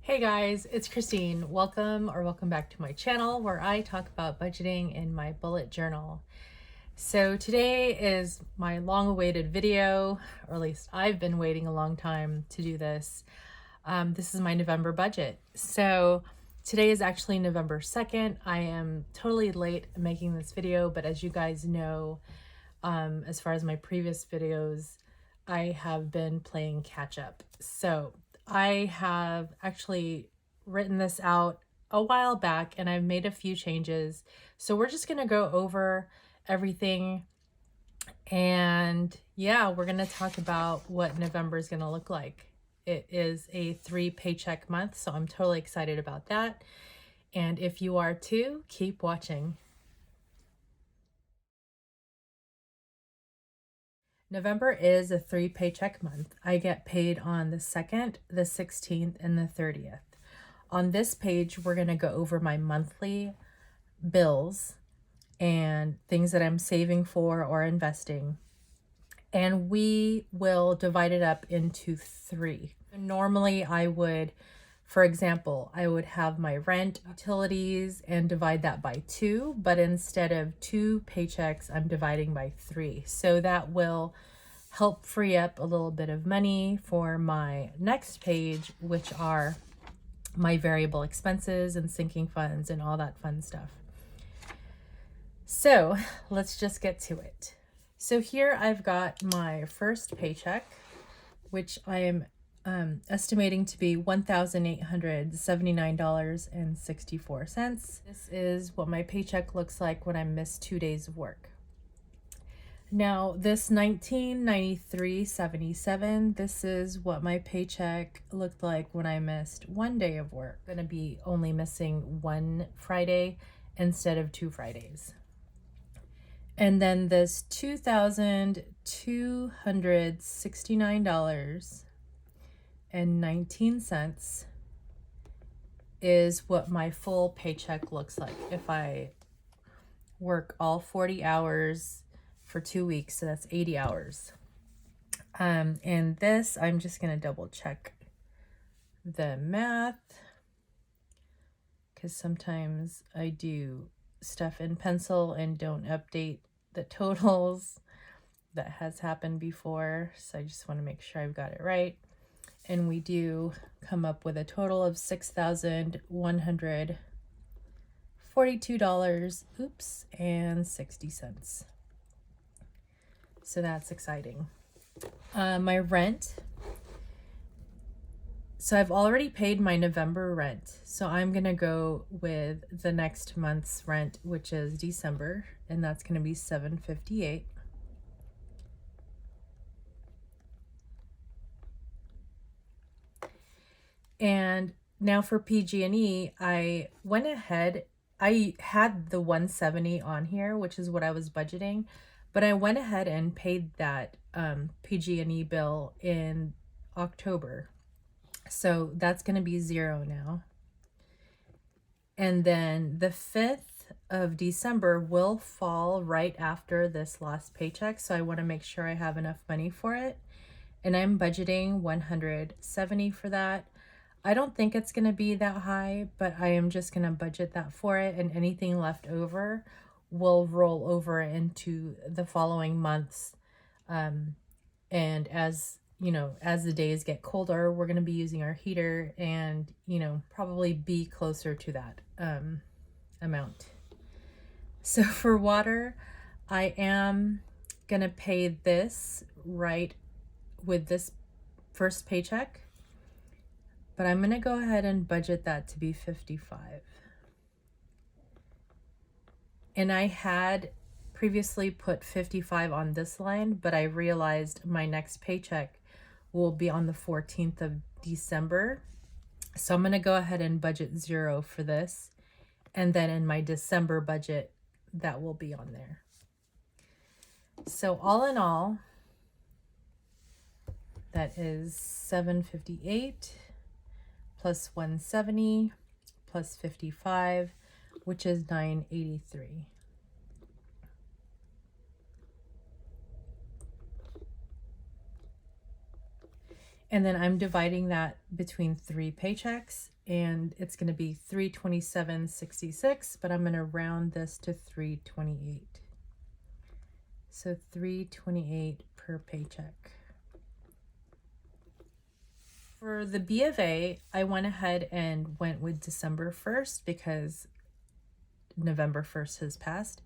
Hey guys, it's Kristine. Welcome back to my channel where I talk about budgeting in my bullet journal. So today is my long-awaited video, or at least I've been waiting a long time to do this. This is my November budget. So today is actually November 2nd. I am totally late making this video, but as you guys know, as far as my previous videos, I have been playing catch up. So I have actually written this out a while back and I've made a few changes. So we're just going to go over everything. And yeah, we're going to talk about what November is going to look like. It is a 3 paycheck month, so I'm totally excited about that. And if you are too, keep watching. November is a 3 paycheck month. I get paid on the 2nd, the 16th, and the 30th. On this page, we're going to go over my monthly bills and things that I'm saving for or investing. And we will divide it up into 3. Normally, for example, I would have my rent, utilities, and divide that by 2, but instead of 2 paychecks, I'm dividing by 3. So that will help free up a little bit of money for my next page, which are my variable expenses and sinking funds and all that fun stuff. So let's just get to it. So here I've got my first paycheck, which I am estimating to be $1,879.64. This is what my paycheck looks like when I miss 2 days of work. Now this $1993.77, this is what my paycheck looked like when I missed 1 day of work. I'm gonna be only missing 1 Friday instead of 2 Fridays. And then this $2,269.19 is what my full paycheck looks like if I work all 40 hours for 2 weeks, so that's 80 hours. And this, I'm just gonna double check the math because sometimes I do stuff in pencil and don't update the totals. That has happened before, so I just want to make sure I've got it right. And we do come up with a total of $6,142.60. So that's exciting. My rent. So I've already paid my November rent. So I'm going to go with the next month's rent, which is December, and that's going to be $758. And now for PG&E, I went ahead, I had the $170 on here, which is what I was budgeting, but I went ahead and paid that PG&E bill in October. So that's going to be $0 now. And then the 5th of December will fall right after this last paycheck. So I want to make sure I have enough money for it. And I'm budgeting $170 for that. I don't think it's going to be that high, but I am just going to budget that for it. And anything left over will roll over into the following months. And as you know, as the days get colder, we're going to be using our heater and, probably be closer to that amount. So for water, I am going to pay this right with this first paycheck, but I'm going to go ahead and budget that to be $55. And I had previously put $55 on this line, but I realized my next paycheck will be on the 14th of December. So I'm going to go ahead and budget $0 for this. And then in my December budget, that will be on there. So all in all, that is $758 plus $170 plus $55, which is $983. And then I'm dividing that between 3 paychecks, and it's going to be $327.66, but I'm going to round this to $328. So $328 per paycheck. For the B of A, I went ahead and went with December 1st because November 1st has passed.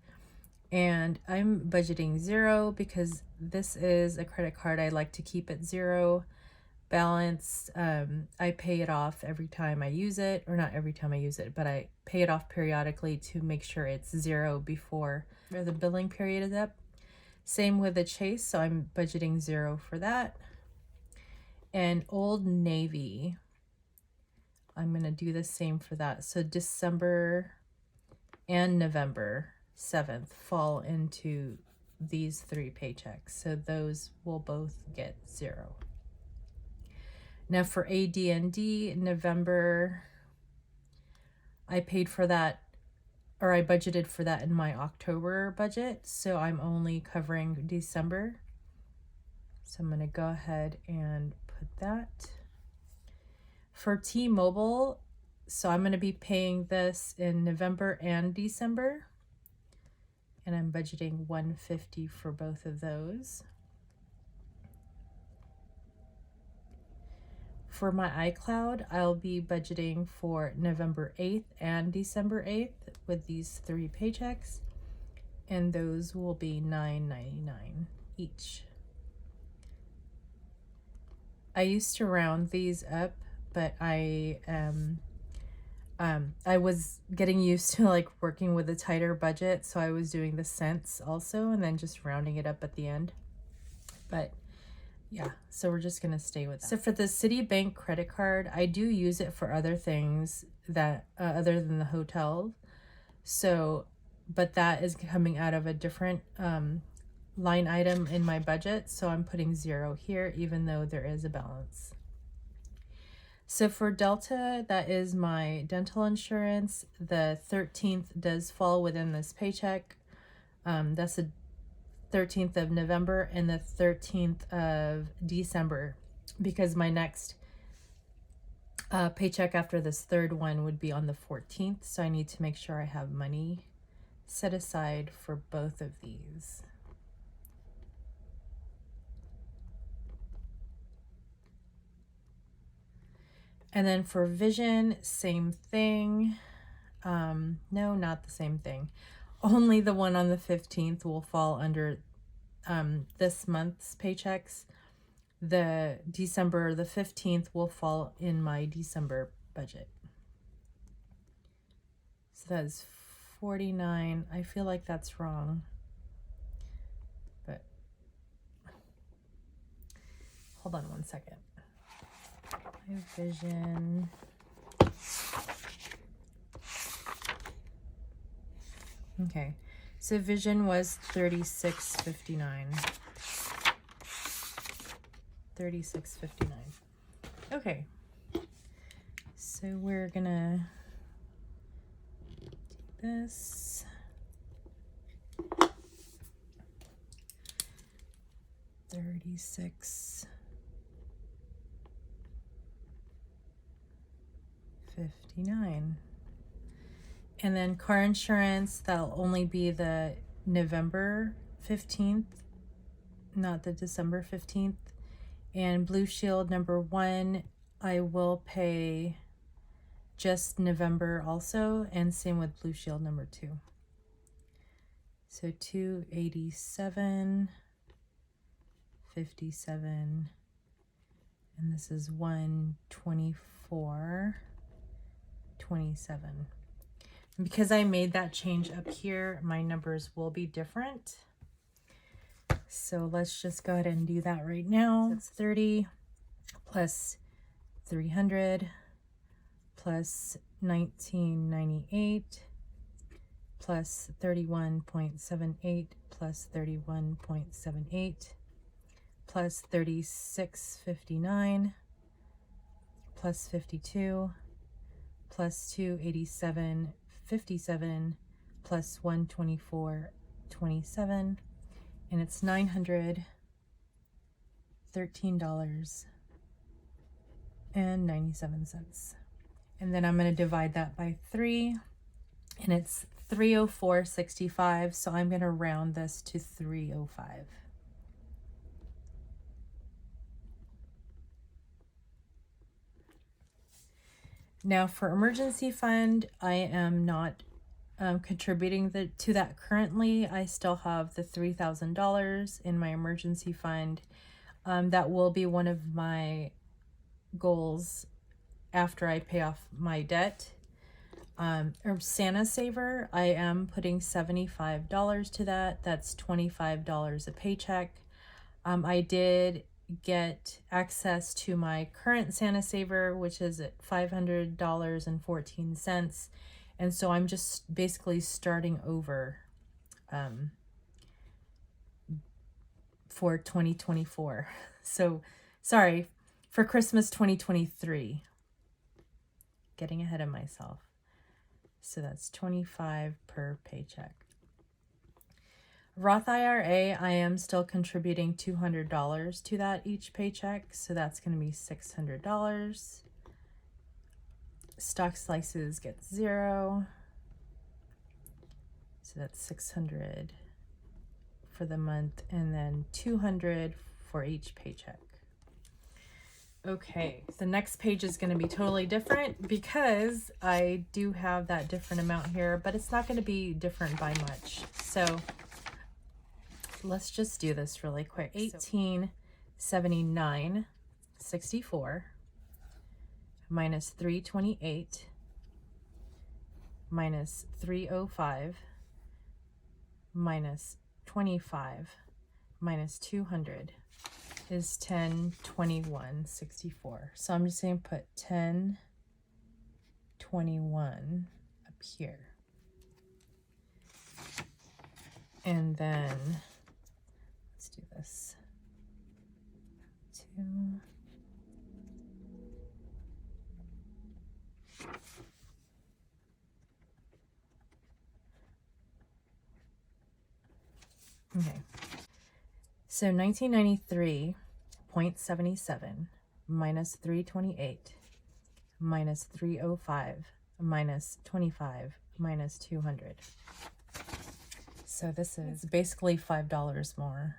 And I'm budgeting 0 because this is a credit card I like to keep at 0 balance. I pay it off every time I use it, or not every time I use it, but I pay it off periodically to make sure it's 0 before the billing period is up. Same with the Chase, so I'm budgeting 0 for that. And Old Navy, I'm going to do the same for that. So December and November 7th fall into these 3 paychecks. So those will both get 0. Now for AD&D, November, I paid for that, or I budgeted for that in my October budget. So I'm only covering December. So I'm going to go ahead and put that. For T-Mobile, so I'm going to be paying this in November and December. And I'm budgeting $150 for both of those. For my iCloud, I'll be budgeting for November 8th and December 8th with these 3 paychecks. And those will be $9.99 each. I used to round these up, but I was getting used to like working with a tighter budget, so I was doing the cents also and then just rounding it up at the end. But yeah, so we're just gonna stay with that. So for the Citibank credit card, I do use it for other things that other than the hotel. So, but that is coming out of a different line item in my budget, so I'm putting 0 here even though there is a balance. So for Delta, that is my dental insurance. The 13th does fall within this paycheck. That's the 13th of November and the 13th of December, because my next paycheck after this 3rd one would be on the 14th, so I need to make sure I have money set aside for both of these. And then for vision, same thing. No, not the same thing. Only the one on the 15th will fall under this month's paychecks. The December, the 15th will fall in my December budget. So that's 49. I feel like that's wrong. But hold on one second. My vision. Okay, so vision was $36.59. $36.59. Okay, so we're gonna do this. $36.59. And then car insurance, that'll only be the November 15th, not the December 15th. And Blue Shield number 1, I will pay just November also, and same with Blue Shield number 2. So $287.57, and this is $124.27. Because I made that change up here, my numbers will be different. So let's just go ahead and do that right now. It's 30 plus 300 plus 1998 plus 31.78 plus 31.78 plus 36.59 plus 52 plus 287.57 plus 124.27, and it's $913.27. and 97 cents. And then I'm going to divide that by 3, and it's 304.65, so I'm going to round this to 305. Now for emergency fund, I am not contributing to that currently. I still have the $3,000 in my emergency fund. That will be one of my goals after I pay off my debt. Or Santa Saver, I am putting $75 to that. That's $25 a paycheck. I did get access to my current Santa Saver, which is at $500.14. And so I'm just basically starting over for 2024. So sorry, for Christmas 2023. Getting ahead of myself. So that's $25 per paycheck. Roth IRA, I am still contributing $200 to that each paycheck, so that's going to be $600. Stock slices get 0, so that's $600 for the month, and then $200 for each paycheck. Okay, the next page is going to be totally different because I do have that different amount here, but it's not going to be different by much. So let's just do this really quick. 1879.64 minus 328 minus 305 minus 25 minus 200 is 1021.64. So I'm just going to put 1021 up here. And then let's do this. 2. Okay. So 1993.77 minus 328 minus 305 minus 25 minus 200. So this is basically $5 more.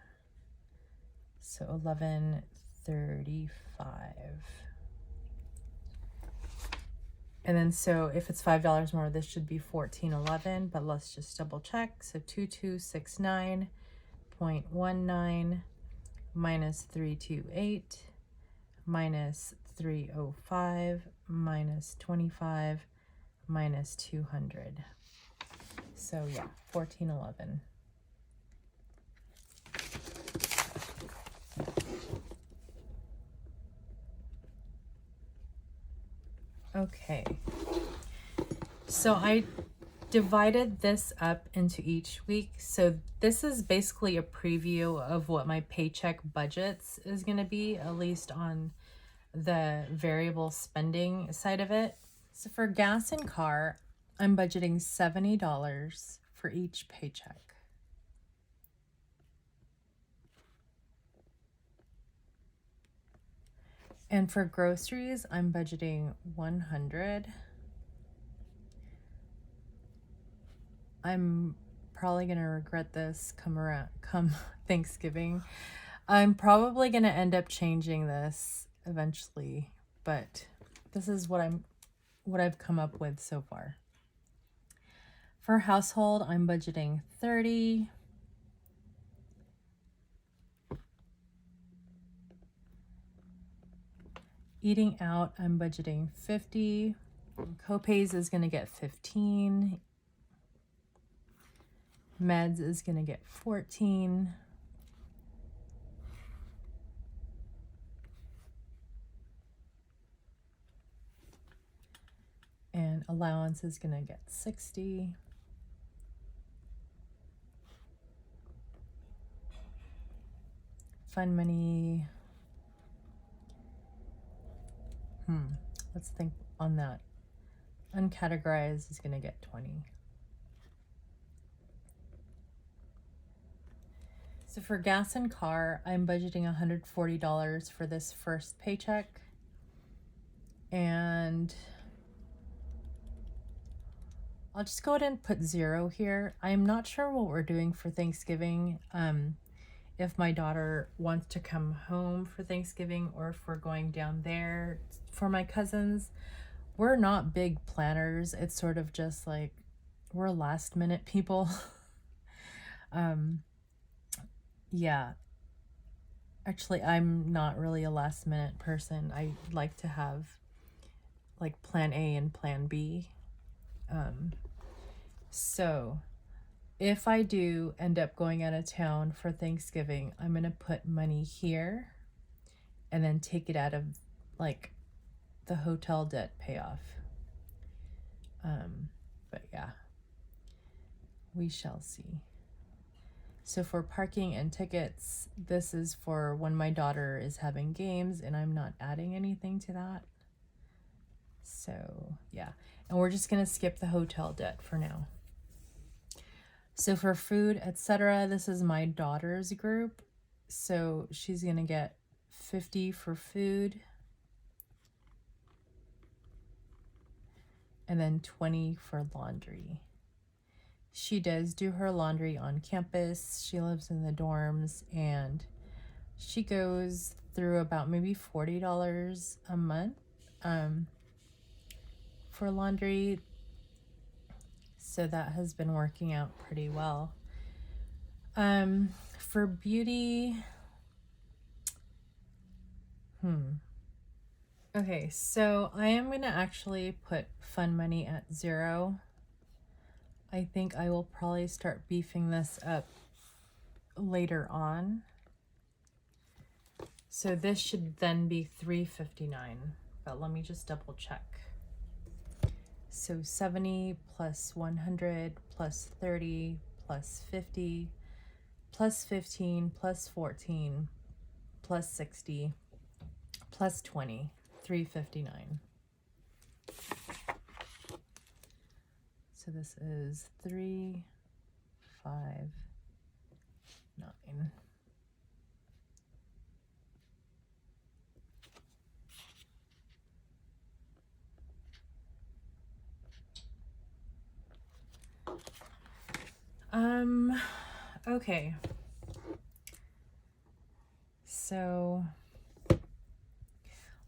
So $11.35. And then so if it's $5 more, this should be $14.11, but let's just double check. So 2269.19 minus 328 minus 305 minus 25 minus 200. So yeah, 1411. Okay. So I divided this up into each week. So this is basically a preview of what my paycheck budgets is going to be, at least on the variable spending side of it. So for gas and car, I'm budgeting $70 for each paycheck. And for groceries, I'm budgeting $100. I'm probably going to regret this come Thanksgiving. I'm probably going to end up changing this eventually, but this is what I've come up with so far. For household, I'm budgeting $30. Eating out, I'm budgeting $50. Copays is going to get $15. Meds is going to get $14. And allowance is going to get $60. Fund money. Let's think on that. Uncategorized is going to get $20. So for gas and car, I'm budgeting $140 for this first paycheck. And I'll just go ahead and put 0 here. I'm not sure what we're doing for Thanksgiving. If my daughter wants to come home for Thanksgiving or if we're going down there for my cousins. We're not big planners. It's sort of just like we're last minute people. Yeah. Actually, I'm not really a last minute person. I like to have like plan A and plan B. So if I do end up going out of town for Thanksgiving, I'm going to put money here and then take it out of like the hotel debt payoff. But yeah, we shall see. So for parking and tickets, this is for when my daughter is having games and I'm not adding anything to that. So yeah, and we're just gonna skip the hotel debt for now. So for food, etc., this is my daughter's group. So she's gonna get 50 for food and then 20 for laundry. She does do her laundry on campus. She lives in the dorms and she goes through about maybe $40 a month for laundry. So that has been working out pretty well. For beauty, okay, so I am going to actually put fun money at 0. I think I will probably start beefing this up later on. So this should then be $3.59, but let me just double check. So 70 plus 100 plus 30 plus 50 plus 15 plus 14 plus 60 plus 20, $3.59. So this is 3, 5, 9. Okay. So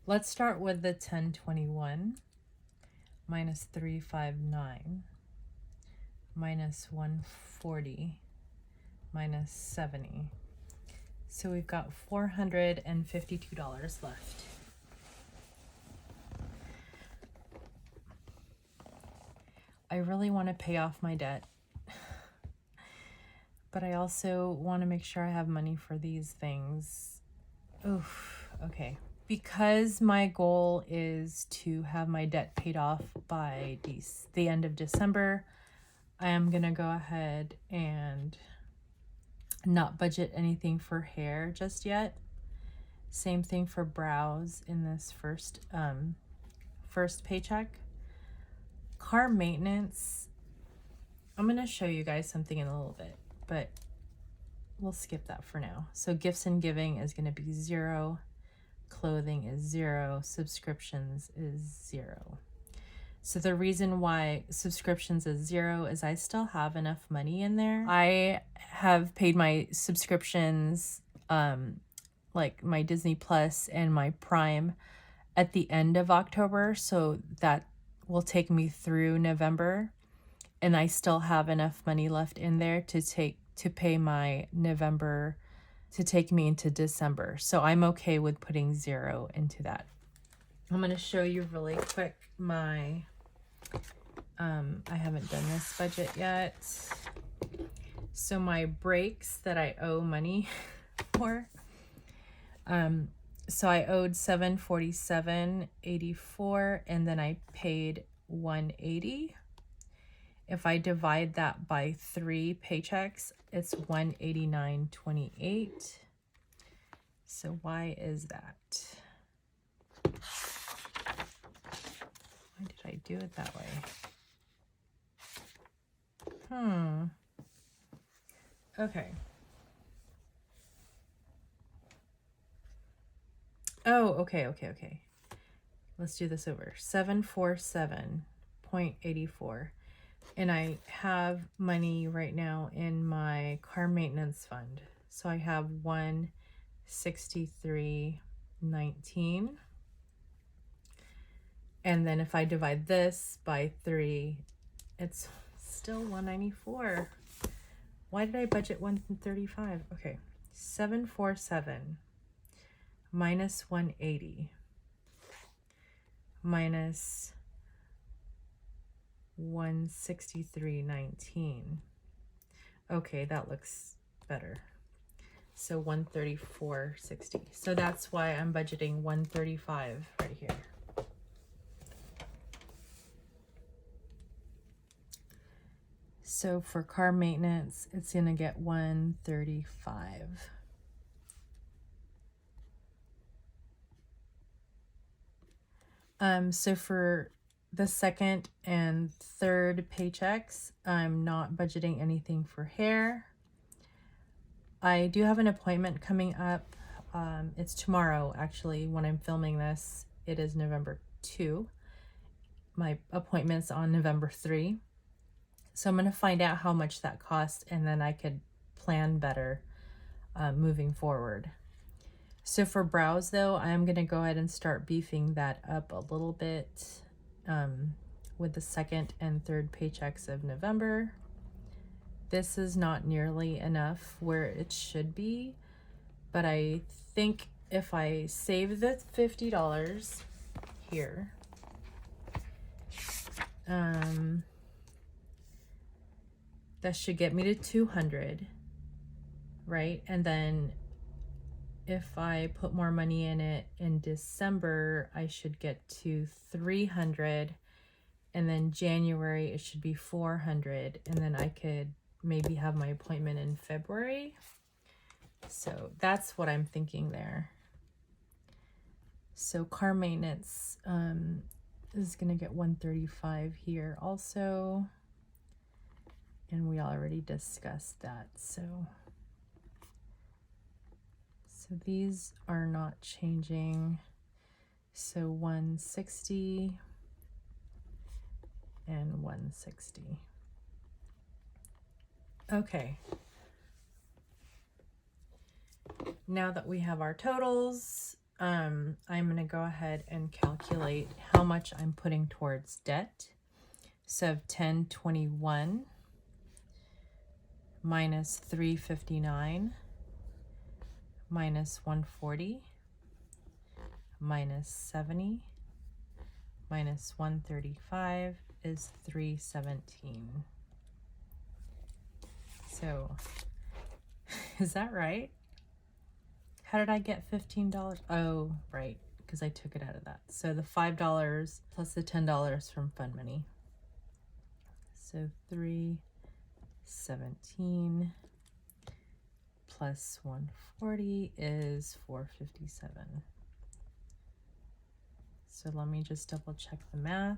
let's start with the 1021 minus 359 minus 140 minus 70. So we've got $452 left. I really want to pay off my debt, but I also want to make sure I have money for these things. Oof, okay. Because my goal is to have my debt paid off by the end of December, I am going to go ahead and not budget anything for hair just yet. Same thing for brows in this first paycheck. Car maintenance, I'm going to show you guys something in a little bit, but we'll skip that for now. So gifts and giving is going to be 0. Clothing is 0. Subscriptions is 0. So the reason why subscriptions is 0 is I still have enough money in there. I have paid my subscriptions, like my Disney Plus and my Prime at the end of October. So that will take me through November. And I still have enough money left in there to pay my November, to take me into December. So I'm okay with putting 0 into that. I'm going to show you really quick my, I haven't done this budget yet. So my breaks that I owe money for, so I owed $747.84 and then I paid $180. If I divide that by 3 paychecks, it's $189.28. So why is that? Why did I do it that way? Okay. Oh, okay. let's do this over. 747.84. And I have money right now in my car maintenance fund. So I have 163.19. And then if I divide this by 3, it's still 194. Why did I budget 135? Okay, 747 minus 180 minus 163.19. Okay, that looks better. So 134.60. So that's why I'm budgeting 135 right here. So for car maintenance, it's gonna get 135. So for the second and third paychecks, I'm not budgeting anything for hair. I do have an appointment coming up. It's tomorrow, actually, when I'm filming this. It is November 2. My appointment's on November 3. So I'm going to find out how much that costs, and then I could plan better moving forward. So for brows, though, I'm going to go ahead and start beefing that up a little bit with the second and third paychecks of November. This is not nearly enough where it should be, but I think if I save the $50 here, that should get me to 200, right? And then if I put more money in it in December, I should get to 300, and then January it should be 400, and then I could maybe have my appointment in February. So that's what I'm thinking there. So car maintenance is gonna get 135 here also, and we already discussed that. So these are not changing. So 160 and 160. Okay. Now that we have our totals, I'm going to go ahead and calculate how much I'm putting towards debt. So 1021 minus 359 minus 140 minus 70 minus 135 is 317. So is that right? How did I get $15? Oh, right, because I took it out of that. So the $5 plus the $10 from fund money. So 317 plus 140 is 457. So let me just double check the math.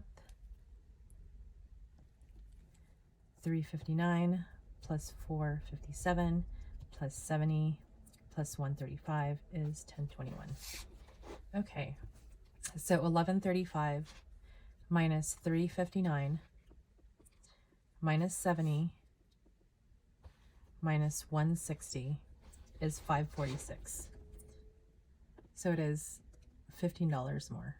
359 plus 457 plus 70 plus 135 is 1021. Okay, so 1135 minus 359 minus 70 minus 160 is 546. So it is $15 more.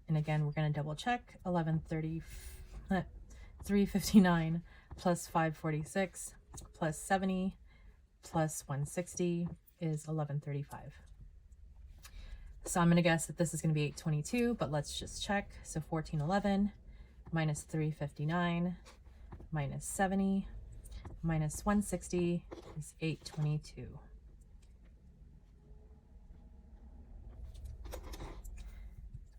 And again, we're going to double check. 359 plus 546 plus 70 plus 160 is 1135. So I'm going to guess that this is going to be 822, but let's just check. So 1411 minus 359 minus 70 minus 160 is 822.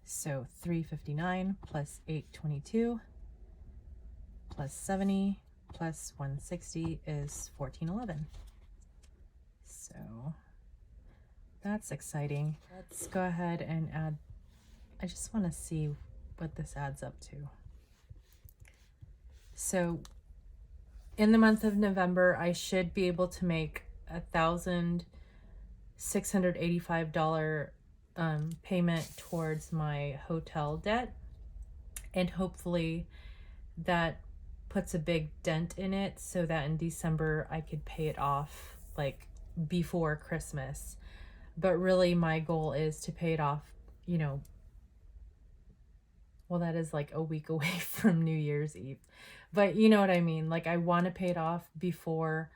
So 359 plus 822 plus 70 plus 160 is 1411. So that's exciting. Let's go ahead and add, I just want to see what this adds up to. So in the month of November, I should be able to make $1,000 $685 payment towards my hotel debt, and hopefully that puts a big dent in it so that in December I could pay it off like before Christmas. But really my goal is to pay it off, you know, well, that is like a week away from New Year's Eve. But you know what I mean? Like, I want to pay it off before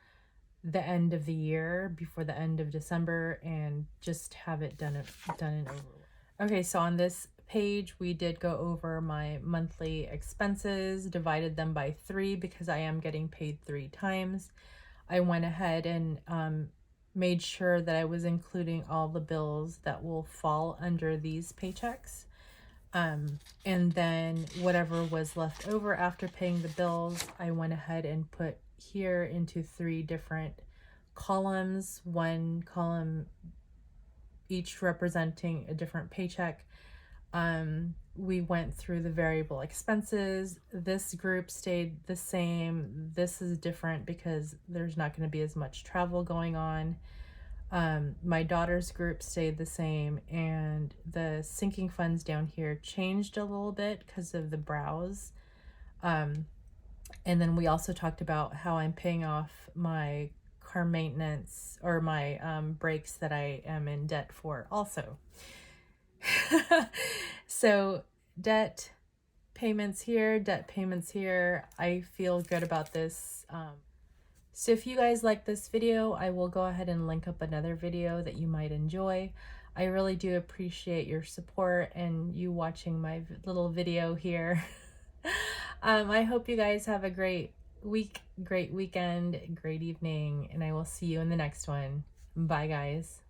the end of the year, before the end of December, and just have it done and over with. Okay, so on this page, we did go over my monthly expenses, divided them by 3 because I am getting paid 3 times. I went ahead and made sure that I was including all the bills that will fall under these paychecks. And then whatever was left over after paying the bills, I went ahead and put here into 3 different columns, one column each representing a different paycheck. We went through the variable expenses. This group stayed the same. This is different because there's not going to be as much travel going on. My daughter's group stayed the same, and the sinking funds down here changed a little bit because of the browse. And then we also talked about how I'm paying off my car maintenance or my brakes that I am in debt for also. So debt payments here, debt payments here. I feel good about this. So if you guys like this video, I will go ahead and link up another video that you might enjoy. I really do appreciate your support and you watching my little video here. I hope you guys have a great week, great weekend, great evening, and I will see you in the next one. Bye, guys.